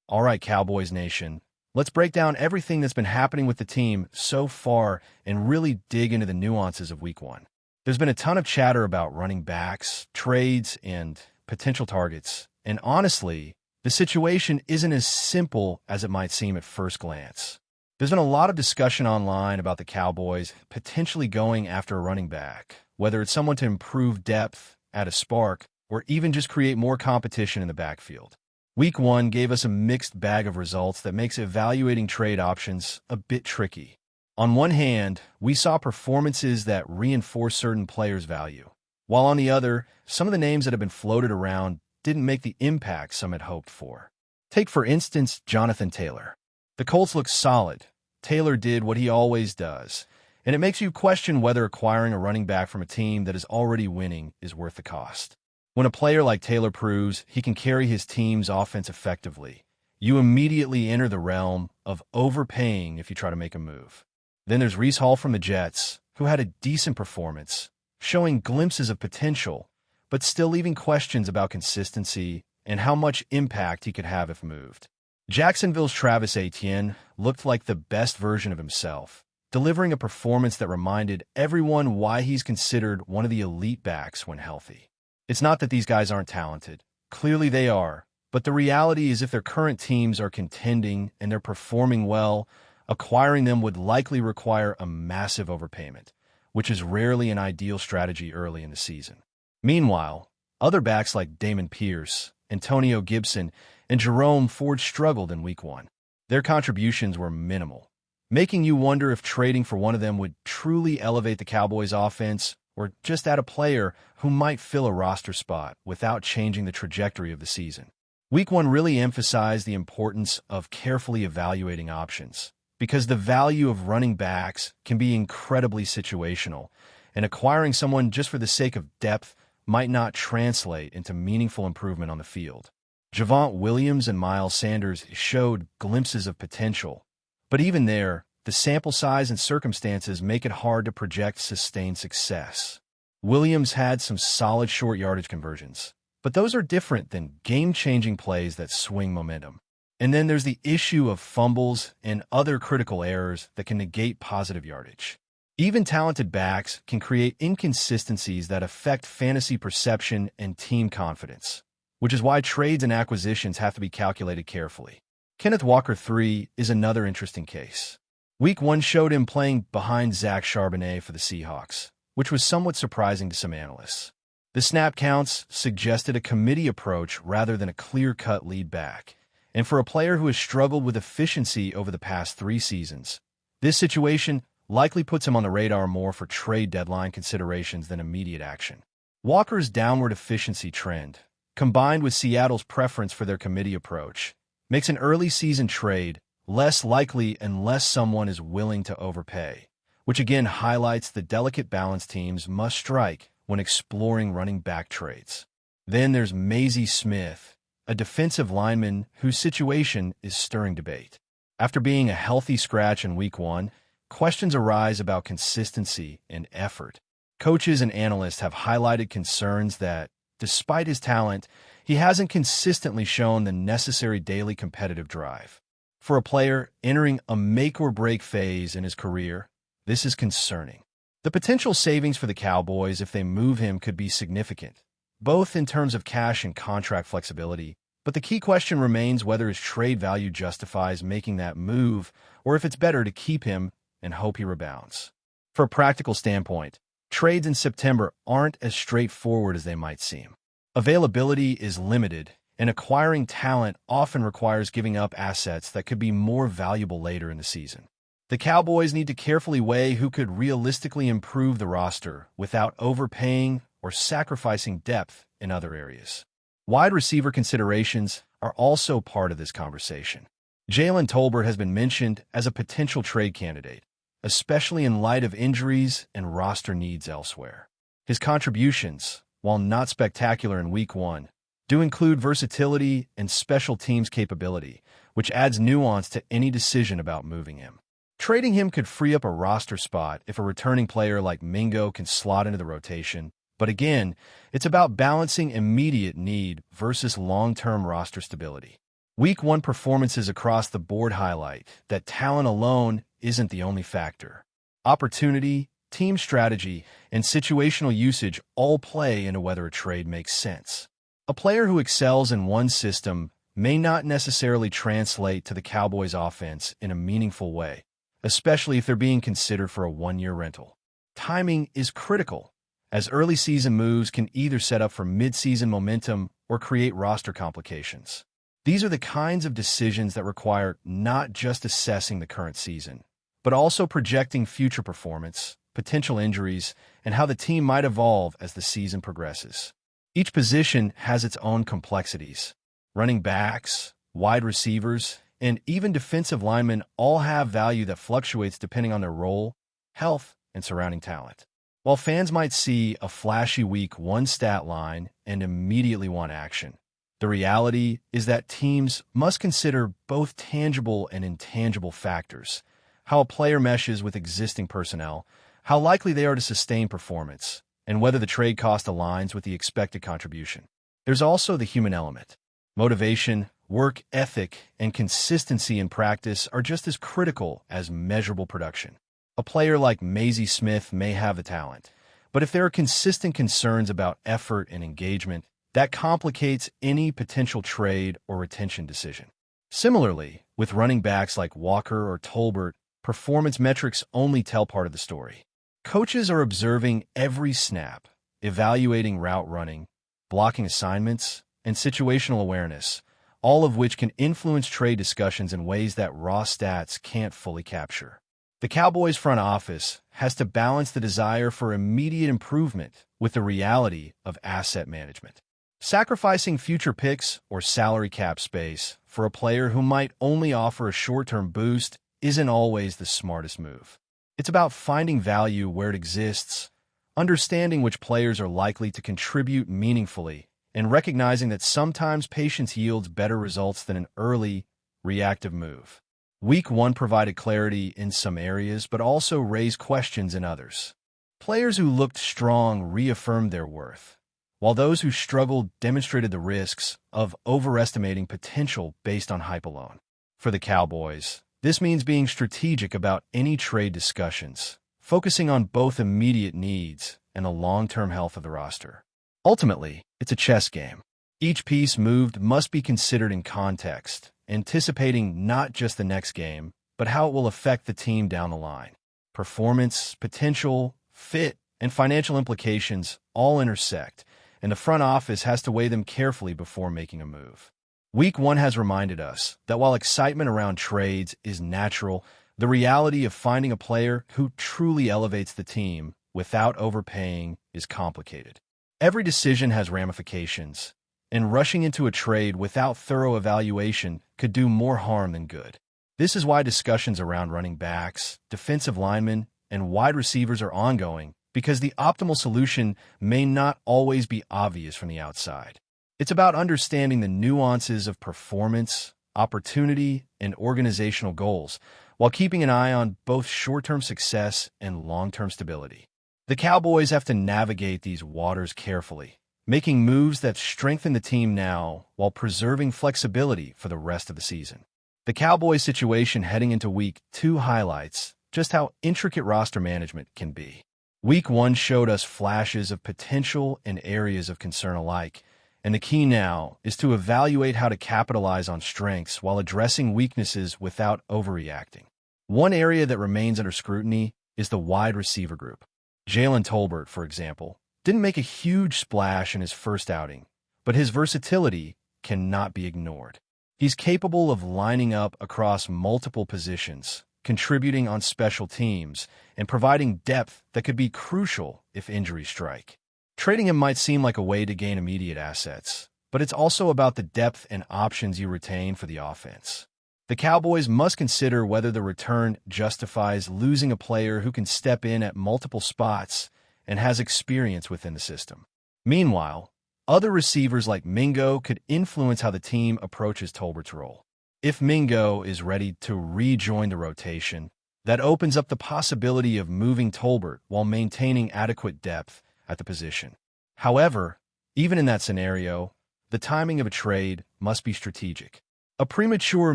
All right, Cowboys Nation, let's break down everything that's been happening with the team so far and really dig into the nuances of Week 1. There's been a ton of chatter about running backs, trades, and potential targets, and honestly, the situation isn't as simple as it might seem at first glance. There's been a lot of discussion online about the Cowboys potentially going after a running back, whether it's someone to improve depth, add a spark, or even just create more competition in the backfield. Week 1 gave us a mixed bag of results that makes evaluating trade options a bit tricky. On one hand, we saw performances that reinforce certain players' value, while on the other, some of the names that have been floated around didn't make the impact some had hoped for. Take, for instance, Jonathan Taylor. The Colts look solid. Taylor did what he always does, and it makes you question whether acquiring a running back from a team that is already winning is worth the cost. When a player like Taylor proves he can carry his team's offense effectively, you immediately enter the realm of overpaying if you try to make a move. Then there's Breece Hall from the Jets, who had a decent performance, showing glimpses of potential, but still leaving questions about consistency and how much impact he could have if moved. Jacksonville's Travis Etienne looked like the best version of himself, delivering a performance that reminded everyone why he's considered one of the elite backs when healthy. It's not that these guys aren't talented. Clearly they are. But the reality is if their current teams are contending and they're performing well, acquiring them would likely require a massive overpayment, which is rarely an ideal strategy early in the season. Meanwhile, other backs like Damon Pierce, Antonio Gibson, and Jerome Ford struggled in Week 1. Their contributions were minimal, making you wonder if trading for one of them would truly elevate the Cowboys' offense or just add a player who might fill a roster spot without changing the trajectory of the season. Week 1 really emphasized the importance of carefully evaluating options, because the value of running backs can be incredibly situational, and acquiring someone just for the sake of depth might not translate into meaningful improvement on the field. Javonte Williams and Miles Sanders showed glimpses of potential, but even there, the sample size and circumstances make it hard to project sustained success. Williams had some solid short yardage conversions, but those are different than game-changing plays that swing momentum. And then there's the issue of fumbles and other critical errors that can negate positive yardage. Even talented backs can create inconsistencies that affect fantasy perception and team confidence, which is why trades and acquisitions have to be calculated carefully. Kenneth Walker III is another interesting case. Week 1 showed him playing behind Zach Charbonnet for the Seahawks, which was somewhat surprising to some analysts. The snap counts suggested a committee approach rather than a clear-cut lead back, and for a player who has struggled with efficiency over the past 3 seasons, this situation likely puts him on the radar more for trade deadline considerations than immediate action. Walker's downward efficiency trend, combined with Seattle's preference for their committee approach, makes an early season trade less likely unless someone is willing to overpay, which again highlights the delicate balance teams must strike when exploring running back trades. Then there's Mazie Smith, a defensive lineman whose situation is stirring debate. After being a healthy scratch in Week 1, questions arise about consistency and effort. Coaches and analysts have highlighted concerns that, despite his talent, he hasn't consistently shown the necessary daily competitive drive. For a player entering a make-or-break phase in his career, this is concerning. The potential savings for the Cowboys if they move him could be significant, both in terms of cash and contract flexibility, but the key question remains whether his trade value justifies making that move or if it's better to keep him and hope he rebounds. For a practical standpoint, trades in September aren't as straightforward as they might seem. Availability is limited, and acquiring talent often requires giving up assets that could be more valuable later in the season. The Cowboys need to carefully weigh who could realistically improve the roster without overpaying or sacrificing depth in other areas. Wide receiver considerations are also part of this conversation. Jalen Tolbert has been mentioned as a potential trade candidate, especially in light of injuries and roster needs elsewhere. His contributions, while not spectacular in Week 1, do include versatility and special teams capability, which adds nuance to any decision about moving him. Trading him could free up a roster spot if a returning player like Mingo can slot into the rotation, but again, it's about balancing immediate need versus long-term roster stability. Week 1 performances across the board highlight that talent alone isn't the only factor. Opportunity, team strategy, and situational usage all play into whether a trade makes sense. A player who excels in one system may not necessarily translate to the Cowboys' offense in a meaningful way, especially if they're being considered for a one-year rental. Timing is critical, as early season moves can either set up for mid-season momentum or create roster complications. These are the kinds of decisions that require not just assessing the current season, but also projecting future performance, potential injuries, and how the team might evolve as the season progresses. Each position has its own complexities. Running backs, wide receivers, and even defensive linemen all have value that fluctuates depending on their role, health, and surrounding talent. While fans might see a flashy Week 1 stat line and immediately want action, the reality is that teams must consider both tangible and intangible factors: how a player meshes with existing personnel, how likely they are to sustain performance, and whether the trade cost aligns with the expected contribution. There's also the human element. Motivation, work ethic, and consistency in practice are just as critical as measurable production. A player like Maisie Smith may have the talent, but if there are consistent concerns about effort and engagement, that complicates any potential trade or retention decision. Similarly, with running backs like Walker or Tolbert, performance metrics only tell part of the story. Coaches are observing every snap, evaluating route running, blocking assignments, and situational awareness, all of which can influence trade discussions in ways that raw stats can't fully capture. The Cowboys front office has to balance the desire for immediate improvement with the reality of asset management. Sacrificing future picks or salary cap space for a player who might only offer a short-term boost isn't always the smartest move. It's about finding value where it exists, understanding which players are likely to contribute meaningfully, and recognizing that sometimes patience yields better results than an early, reactive move. Week 1 provided clarity in some areas, but also raised questions in others. Players who looked strong reaffirmed their worth, while those who struggled demonstrated the risks of overestimating potential based on hype alone. For the Cowboys, this means being strategic about any trade discussions, focusing on both immediate needs and the long-term health of the roster. Ultimately, it's a chess game. Each piece moved must be considered in context, anticipating not just the next game, but how it will affect the team down the line. Performance, potential, fit, and financial implications all intersect, and the front office has to weigh them carefully before making a move. Week 1 has reminded us that while excitement around trades is natural, the reality of finding a player who truly elevates the team without overpaying is complicated. Every decision has ramifications, and rushing into a trade without thorough evaluation could do more harm than good. This is why discussions around running backs, defensive linemen, and wide receivers are ongoing, because the optimal solution may not always be obvious from the outside. It's about understanding the nuances of performance, opportunity, and organizational goals, while keeping an eye on both short-term success and long-term stability. The Cowboys have to navigate these waters carefully, making moves that strengthen the team now while preserving flexibility for the rest of the season. The Cowboys' situation heading into Week 2 highlights just how intricate roster management can be. Week 1 showed us flashes of potential and areas of concern alike, and the key now is to evaluate how to capitalize on strengths while addressing weaknesses without overreacting. One area that remains under scrutiny is the wide receiver group. Jalen Tolbert, for example, didn't make a huge splash in his first outing, but his versatility cannot be ignored. He's capable of lining up across multiple positions, contributing on special teams, and providing depth that could be crucial if injuries strike. Trading him might seem like a way to gain immediate assets, but it's also about the depth and options you retain for the offense. The Cowboys must consider whether the return justifies losing a player who can step in at multiple spots and has experience within the system. Meanwhile, other receivers like Mingo could influence how the team approaches Tolbert's role. If Mingo is ready to rejoin the rotation, that opens up the possibility of moving Tolbert while maintaining adequate depth at the position. However, even in that scenario, the timing of a trade must be strategic. A premature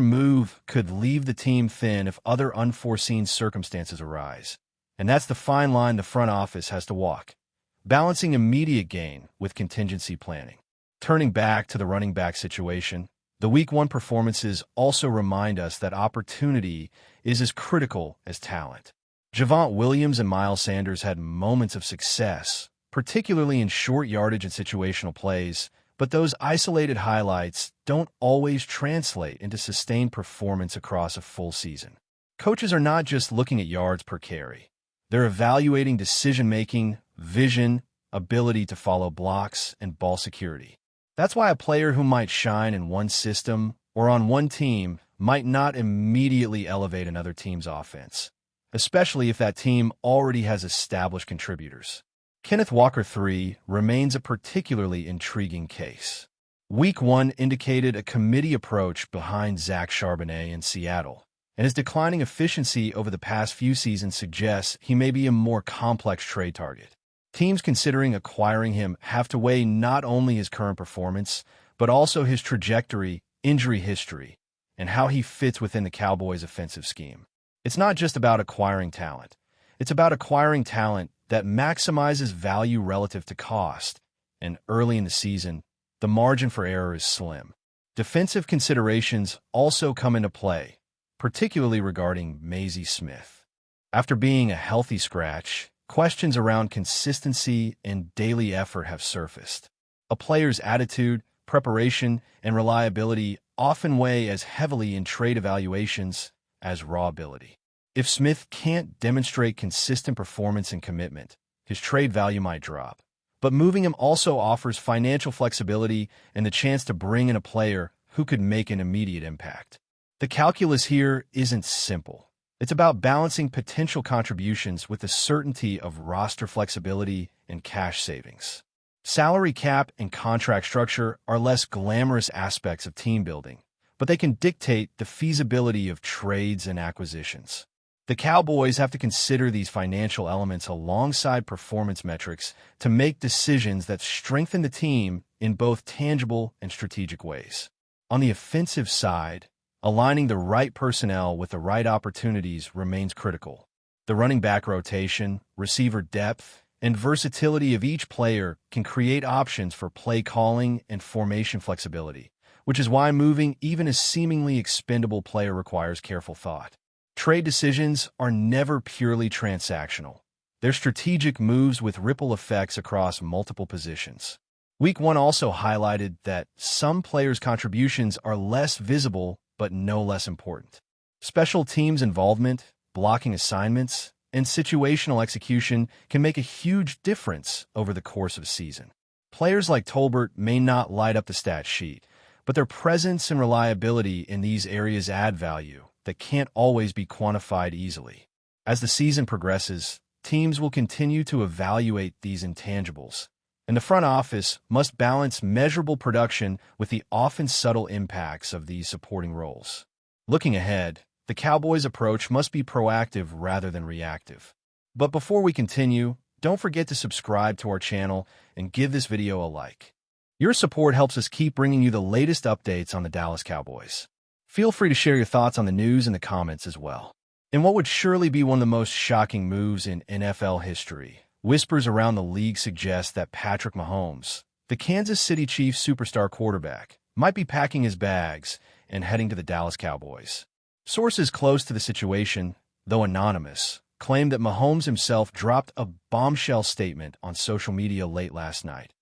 move could leave the team thin if other unforeseen circumstances arise. And that's the fine line the front office has to walk, balancing immediate gain with contingency planning. Turning back to the running back situation, the Week 1 performances also remind us that opportunity is as critical as talent. Javonte Williams and Miles Sanders had moments of success, particularly in short yardage and situational plays, but those isolated highlights don't always translate into sustained performance across a full season. Coaches are not just looking at yards per carry. They're evaluating decision-making, vision, ability to follow blocks, and ball security. That's why a player who might shine in one system or on one team might not immediately elevate another team's offense, especially if that team already has established contributors. Kenneth Walker III remains a particularly intriguing case. Week 1 indicated a committee approach behind Zach Charbonnet in Seattle, and his declining efficiency over the past few seasons suggests he may be a more complex trade target. Teams considering acquiring him have to weigh not only his current performance, but also his trajectory, injury history, and how he fits within the Cowboys' offensive scheme. It's not just about acquiring talent. It's about acquiring talent that maximizes value relative to cost, and early in the season, the margin for error is slim. Defensive considerations also come into play, particularly regarding Mazi Smith. After being a healthy scratch, questions around consistency and daily effort have surfaced. A player's attitude, preparation, and reliability often weigh as heavily in trade evaluations as raw ability. If Smith can't demonstrate consistent performance and commitment, his trade value might drop. But moving him also offers financial flexibility and the chance to bring in a player who could make an immediate impact. The calculus here isn't simple. It's about balancing potential contributions with the certainty of roster flexibility and cash savings. Salary cap and contract structure are less glamorous aspects of team building, but they can dictate the feasibility of trades and acquisitions. The Cowboys have to consider these financial elements alongside performance metrics to make decisions that strengthen the team in both tangible and strategic ways. On the offensive side, aligning the right personnel with the right opportunities remains critical. The running back rotation, receiver depth, and versatility of each player can create options for play calling and formation flexibility, which is why moving even a seemingly expendable player requires careful thought. Trade decisions are never purely transactional. They're strategic moves with ripple effects across multiple positions. Week 1 also highlighted that some players' contributions are less visible but no less important. Special teams involvement, blocking assignments, and situational execution can make a huge difference over the course of a season. Players like Tolbert may not light up the stat sheet, but their presence and reliability in these areas add value that can't always be quantified easily. As the season progresses, teams will continue to evaluate these intangibles, and the front office must balance measurable production with the often subtle impacts of these supporting roles. Looking ahead, the Cowboys' approach must be proactive rather than reactive. But before we continue, don't forget to subscribe to our channel and give this video a like. Your support helps us keep bringing you the latest updates on the Dallas Cowboys. Feel free to share your thoughts on the news in the comments as well. In what would surely be one of the most shocking moves in NFL history, whispers around the league suggest that Patrick Mahomes, the Kansas City Chiefs superstar quarterback, might be packing his bags and heading to the Dallas Cowboys. Sources close to the situation, though anonymous, claim that Mahomes himself dropped a bombshell statement on social media late last night.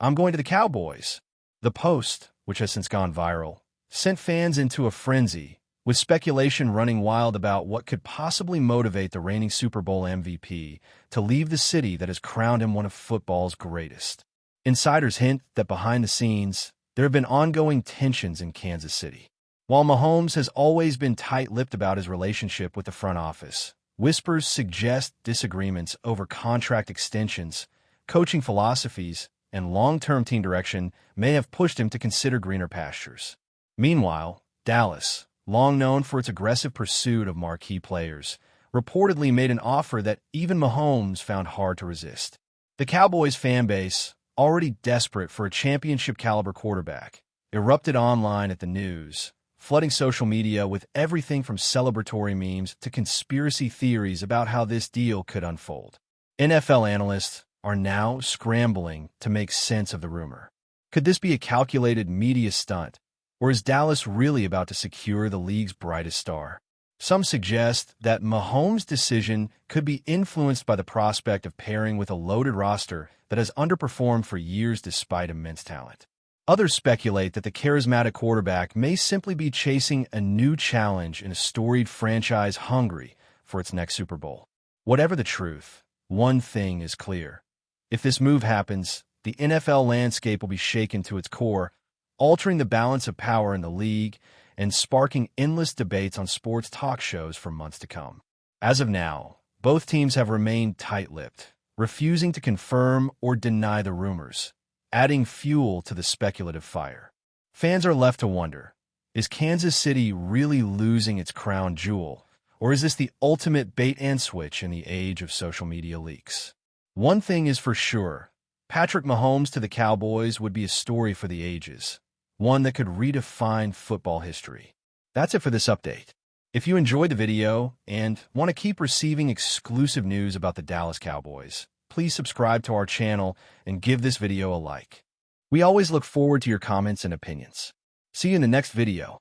"I'm going to the Cowboys." The post, which has since gone viral, sent fans into a frenzy, with speculation running wild about what could possibly motivate the reigning Super Bowl MVP to leave the city that has crowned him one of football's greatest. Insiders hint that behind the scenes, there have been ongoing tensions in Kansas City. While Mahomes has always been tight-lipped about his relationship with the front office, whispers suggest disagreements over contract extensions, coaching philosophies, and long-term team direction may have pushed him to consider greener pastures. Meanwhile, Dallas, long known for its aggressive pursuit of marquee players, reportedly made an offer that even Mahomes found hard to resist. The Cowboys fan base, already desperate for a championship-caliber quarterback, erupted online at the news, flooding social media with everything from celebratory memes to conspiracy theories about how this deal could unfold. NFL analysts are now scrambling to make sense of the rumor. Could this be a calculated media stunt, or is Dallas really about to secure the league's brightest star? Some suggest that Mahomes' decision could be influenced by the prospect of pairing with a loaded roster that has underperformed for years despite immense talent. Others speculate that the charismatic quarterback may simply be chasing a new challenge in a storied franchise hungry for its next Super Bowl. Whatever the truth, one thing is clear. If this move happens, the NFL landscape will be shaken to its core, altering the balance of power in the league and sparking endless debates on sports talk shows for months to come. As of now, both teams have remained tight-lipped, refusing to confirm or deny the rumors, adding fuel to the speculative fire. Fans are left to wonder, is Kansas City really losing its crown jewel, or is this the ultimate bait-and-switch in the age of social media leaks? One thing is for sure, Patrick Mahomes to the Cowboys would be a story for the ages, one that could redefine football history. That's it for this update. If you enjoyed the video and want to keep receiving exclusive news about the Dallas Cowboys, please subscribe to our channel and give this video a like. We always look forward to your comments and opinions. See you in the next video.